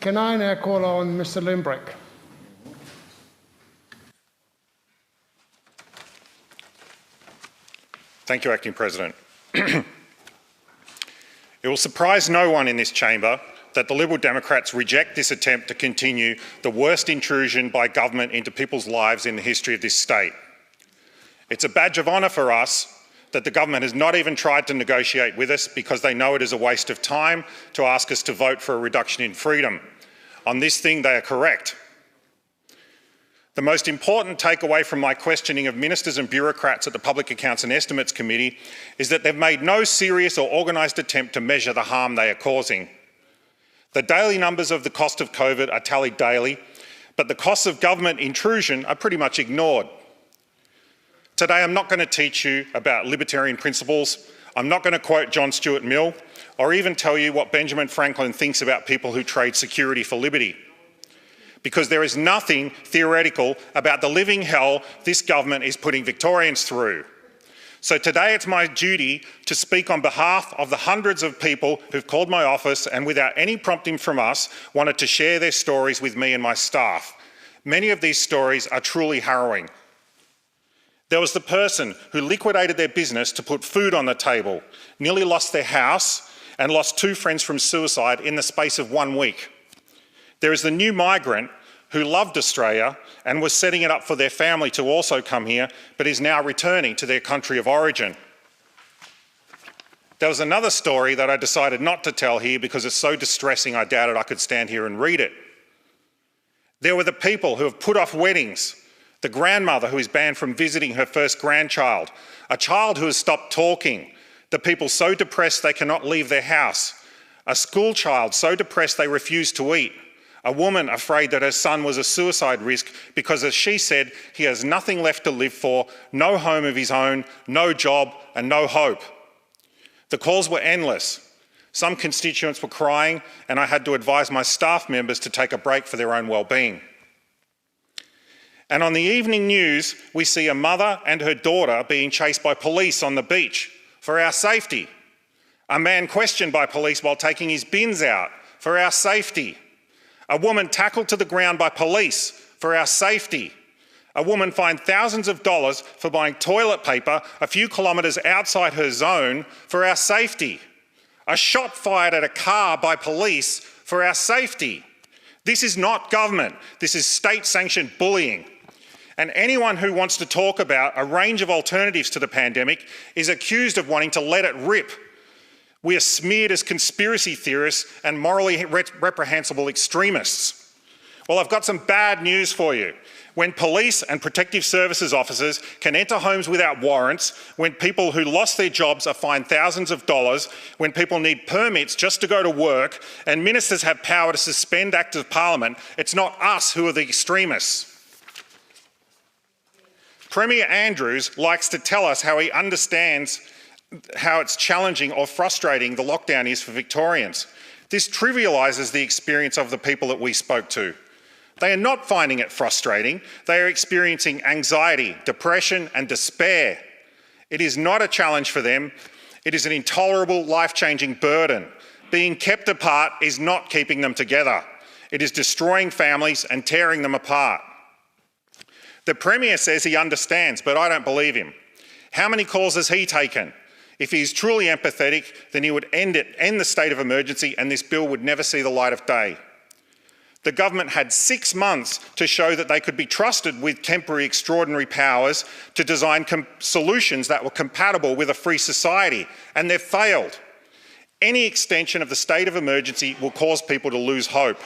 Can I now call on Mr Limbrick? Thank you, Acting President. It will surprise no one in this chamber that the Liberal Democrats reject this attempt to continue the worst intrusion by government into people's lives in the history of this state. It's a badge of honour for us that the government has not even tried to negotiate with us because they know it is a waste of time to ask us to vote for a reduction in freedom. On this thing, they are correct. The most important takeaway from my questioning of ministers and bureaucrats at the Public Accounts and Estimates Committee is that they've made no serious or organised attempt to measure the harm they are causing. The daily numbers of the cost of COVID are tallied daily, but the costs of government intrusion are pretty much ignored. Today, I'm not going to teach you about libertarian principles. I'm not going to quote John Stuart Mill or even tell you what Benjamin Franklin thinks about people who trade security for liberty. Because there is nothing theoretical about the living hell this government is putting Victorians through. So today it's my duty to speak on behalf of the hundreds of people who've called my office and without any prompting from us wanted to share their stories with me and my staff. Many of these stories are truly harrowing. There was the person who liquidated their business to put food on the table, nearly lost their house and lost 2 friends from suicide in the space of 1 week. There is the new migrant who loved Australia and was setting it up for their family to also come here, but is now returning to their country of origin. There was another story that I decided not to tell here because it's so distressing I doubted I could stand here and read it. There were the people who have put off weddings, the grandmother who is banned from visiting her first grandchild, a child who has stopped talking, the people so depressed they cannot leave their house, a school child so depressed they refuse to eat, a woman afraid that her son was a suicide risk because, as she said, he has nothing left to live for, no home of his own, no job and no hope. The calls were endless. Some constituents were crying and I had to advise my staff members to take a break for their own well-being. And on the evening news, we see a mother and her daughter being chased by police on the beach for our safety. A man questioned by police while taking his bins out for our safety. A woman tackled to the ground by police for our safety. A woman fined thousands of dollars for buying toilet paper a few kilometres outside her zone for our safety. A shot fired at a car by police for our safety. This is not government. This is state-sanctioned bullying. And anyone who wants to talk about a range of alternatives to the pandemic is accused of wanting to let it rip. We are smeared as conspiracy theorists and morally reprehensible extremists. Well, I've got some bad news for you. When police and protective services officers can enter homes without warrants, when people who lost their jobs are fined thousands of dollars, when people need permits just to go to work, and ministers have power to suspend Acts of Parliament, it's not us who are the extremists. Premier Andrews likes to tell us how he understands how it's challenging or frustrating the lockdown is for Victorians. This trivialises the experience of the people that we spoke to. They are not finding it frustrating. They are experiencing anxiety, depression and despair. It is not a challenge for them. It is an intolerable, life-changing burden. Being kept apart is not keeping them together. It is destroying families and tearing them apart. The Premier says he understands, but I don't believe him. How many calls has he taken? If he is truly empathetic, then he would end the state of emergency and this bill would never see the light of day. The government had 6 months to show that they could be trusted with temporary extraordinary powers to design solutions that were compatible with a free society, and they've failed. Any extension of the state of emergency will cause people to lose hope.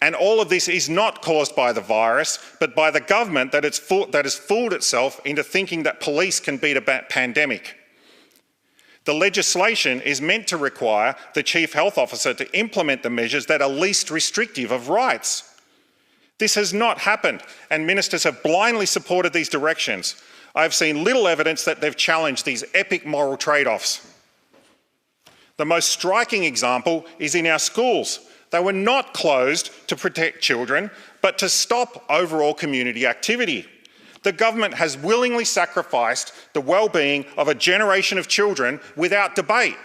And all of this is not caused by the virus, but by the government that has fooled itself into thinking that police can beat a pandemic. The legislation is meant to require the Chief Health Officer to implement the measures that are least restrictive of rights. This has not happened, and ministers have blindly supported these directions. I've seen little evidence that they've challenged these epic moral trade-offs. The most striking example is in our schools. They were not closed to protect children, but to stop overall community activity. The government has willingly sacrificed the well-being of a generation of children without debate.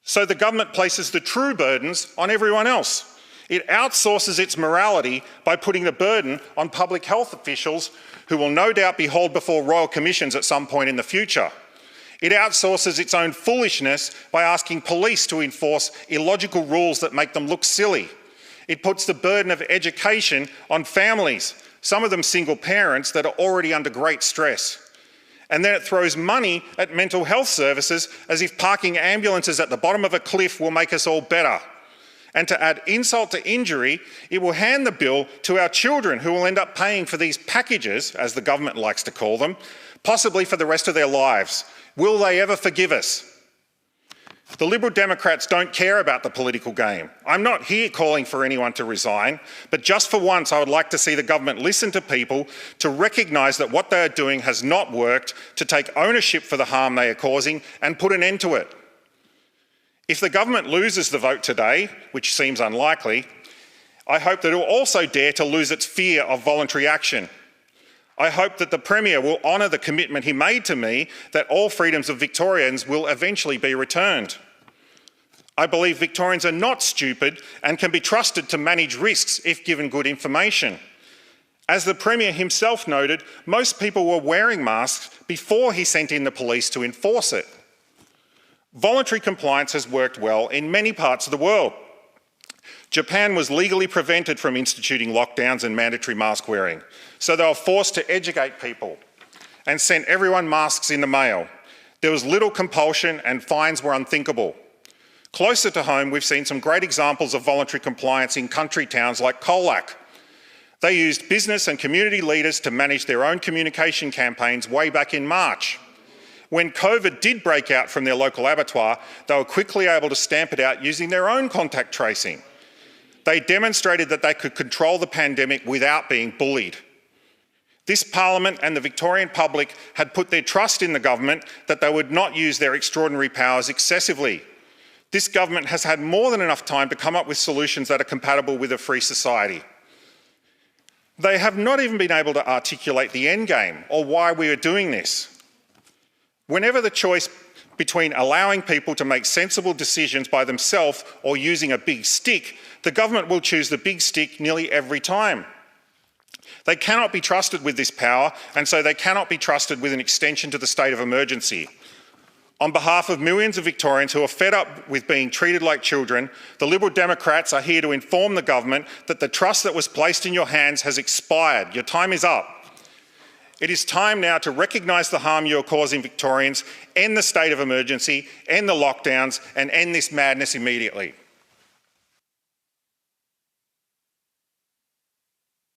So the government places the true burdens on everyone else. It outsources its morality by putting the burden on public health officials who will no doubt be hauled before royal commissions at some point in the future. It outsources its own foolishness by asking police to enforce illogical rules that make them look silly. It puts the burden of education on families, some of them single parents that are already under great stress. And then it throws money at mental health services as if parking ambulances at the bottom of a cliff will make us all better. And to add insult to injury, it will hand the bill to our children who will end up paying for these packages, as the government likes to call them, possibly for the rest of their lives. Will they ever forgive us? The Liberal Democrats don't care about the political game. I'm not here calling for anyone to resign, but just for once I would like to see the government listen to people, to recognise that what they are doing has not worked, to take ownership for the harm they are causing and put an end to it. If the government loses the vote today, which seems unlikely, I hope that it will also dare to lose its fear of voluntary action. I hope that the Premier will honour the commitment he made to me that all freedoms of Victorians will eventually be returned. I believe Victorians are not stupid and can be trusted to manage risks if given good information. As the Premier himself noted, most people were wearing masks before he sent in the police to enforce it. Voluntary compliance has worked well in many parts of the world. Japan was legally prevented from instituting lockdowns and mandatory mask wearing, so they were forced to educate people and sent everyone masks in the mail. There was little compulsion and fines were unthinkable. Closer to home, we've seen some great examples of voluntary compliance in country towns like Colac. They used business and community leaders to manage their own communication campaigns way back in March. When COVID did break out from their local abattoir, they were quickly able to stamp it out using their own contact tracing. They demonstrated that they could control the pandemic without being bullied. This Parliament and the Victorian public had put their trust in the government that they would not use their extraordinary powers excessively. This government has had more than enough time to come up with solutions that are compatible with a free society. They have not even been able to articulate the end game or why we are doing this. Whenever the choice between allowing people to make sensible decisions by themselves or using a big stick, the government will choose the big stick nearly every time. They cannot be trusted with this power, and so they cannot be trusted with an extension to the state of emergency. On behalf of millions of Victorians who are fed up with being treated like children, the Liberal Democrats are here to inform the government that the trust that was placed in your hands has expired. Your time is up. It is time now to recognise the harm you are causing Victorians, end the state of emergency, end the lockdowns and end this madness immediately.